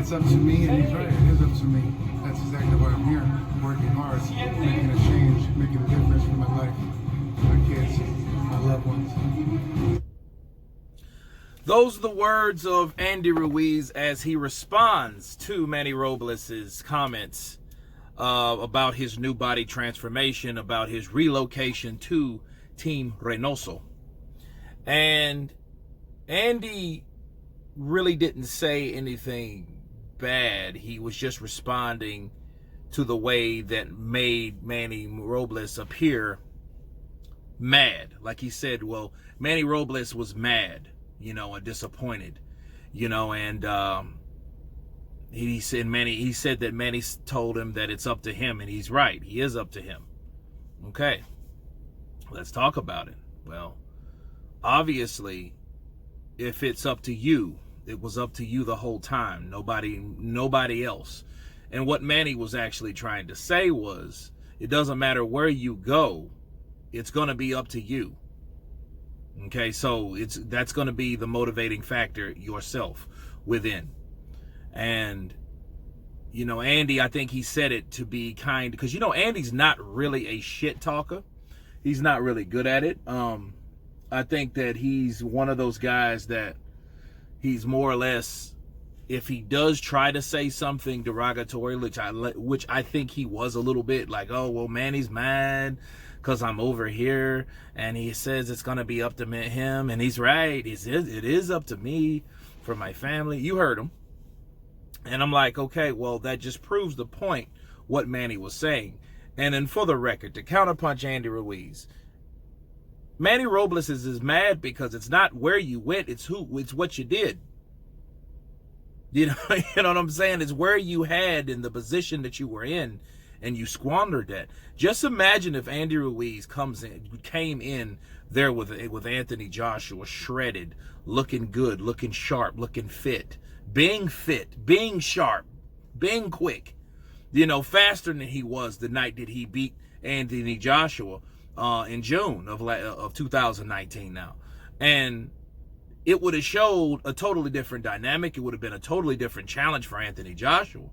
it's up to me, and he's right. It is up to me. That's exactly why I'm here, working hard, making a change, making a difference for my life, my kids, my loved ones. Those are the words of Andy Ruiz as he responds to Manny Robles' comments about his new body transformation, about his relocation to Team Reynoso. And Andy really didn't say anything bad. He was just responding to the way that made Manny Robles appear mad. Like he said, well, Manny Robles was mad, and disappointed, and he said that Manny told him that it's up to him, and he's right. He is up to him. Okay, let's talk about it. Well, obviously, if it's up to you, it was up to you the whole time. Nobody else. And what Manny was actually trying to say was, it doesn't matter where you go, it's going to be up to you. Okay, so that's going to be the motivating factor yourself within. And, Andy, I think he said it to be kind, because, Andy's not really a shit talker. He's not really good at it. I think that he's one of those guys that he's more or less, if he does try to say something derogatory, which I think he was a little bit like, oh, well, Manny's mad because I'm over here, and he says it's going to be up to him, and he's right. It is up to me for my family. You heard him. And I'm like, okay, well, that just proves the point, what Manny was saying. And then for the record, to counterpunch Andy Ruiz, Manny Robles is mad because it's not where you went, it's what you did. You know what I'm saying? It's where you had in the position that you were in, and you squandered that. Just imagine if Andy Ruiz came in there with Anthony Joshua, shredded, looking good, looking sharp, looking fit, being sharp, being quick, faster than he was the night that he beat Anthony Joshua in June of 2019 now. And it would have showed a totally different dynamic. It would have been a totally different challenge for Anthony Joshua.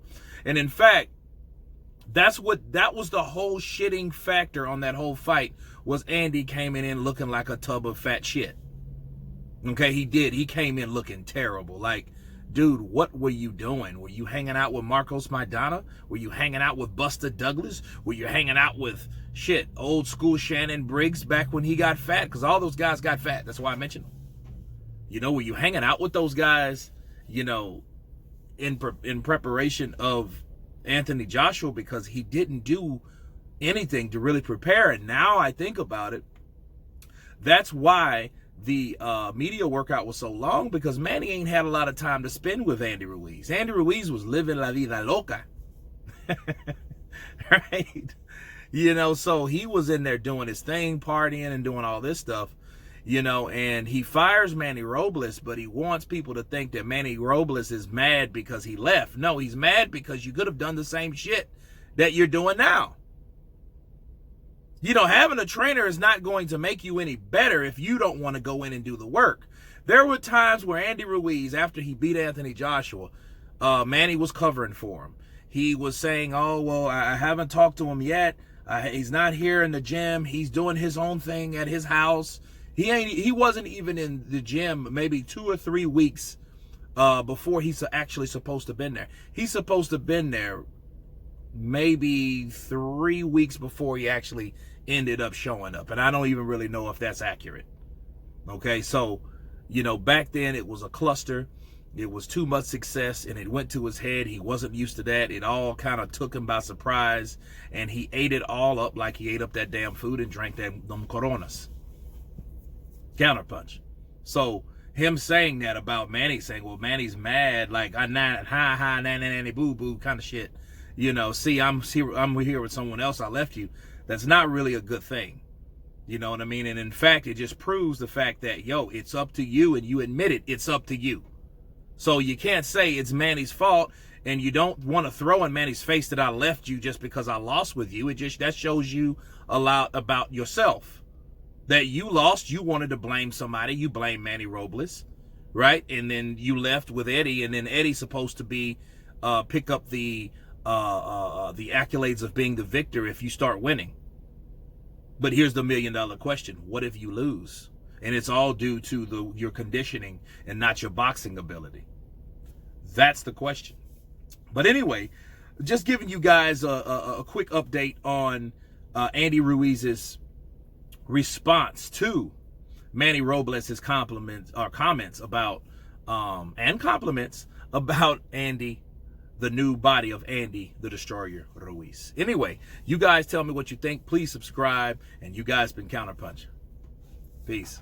And in fact, that was the whole shitting factor on that whole fight, was Andy came in looking like a tub of fat shit. Okay, he did. He came in looking terrible. Like, dude, what were you doing? Were you hanging out with Marcos Maidana? Were you hanging out with Buster Douglas? Were you hanging out with old school Shannon Briggs back when he got fat? Because all those guys got fat. That's why I mentioned them. Were you hanging out with those guys, in preparation of Anthony Joshua? Because he didn't do anything to really prepare. And now I think about it, that's why the media workout was so long, because Manny ain't had a lot of time to spend with Andy Ruiz. Andy Ruiz was living la vida loca. Right? So he was in there doing his thing, partying and doing all this stuff. And he fires Manny Robles, but he wants people to think that Manny Robles is mad because he left. No, he's mad because you could have done the same shit that you're doing now. Having a trainer is not going to make you any better if you don't want to go in and do the work. There were times where Andy Ruiz, after he beat Anthony Joshua, Manny was covering for him. He was saying, oh, well, I haven't talked to him yet. He's not here in the gym. He's doing his own thing at his house. He wasn't even in the gym maybe 2 or 3 weeks before he's actually supposed to have been there. He's supposed to have been there maybe 3 weeks before he actually ended up showing up. And I don't even really know if that's accurate. Okay, so, back then it was a cluster. It was too much success, and it went to his head. He wasn't used to that. It all kind of took him by surprise, and he ate it all up like he ate up that damn food and drank them Coronas. Counterpunch. So him saying that about Manny, saying, well, Manny's mad, like nanny boo boo kind of shit. See, I'm here with someone else. I left you. That's not really a good thing. You know what I mean? And in fact, it just proves the fact that, it's up to you, and you admit it. It's up to you. So you can't say it's Manny's fault, and you don't want to throw in Manny's face that I left you just because I lost with you. That shows you a lot about yourself. That you lost, you wanted to blame somebody, you blame Manny Robles, right? And then you left with Eddie, and then Eddie's supposed to be pick up the accolades of being the victor if you start winning. But here's the $1 million question: what if you lose? And it's all due to your conditioning and not your boxing ability. That's the question. But anyway, just giving you guys a quick update on Andy Ruiz's response to Manny Robles' comments about and compliments about Andy, the new body of Andy the Destroyer Ruiz. Anyway, you guys tell me what you think. Please subscribe, and you guys been Counterpunch. Peace.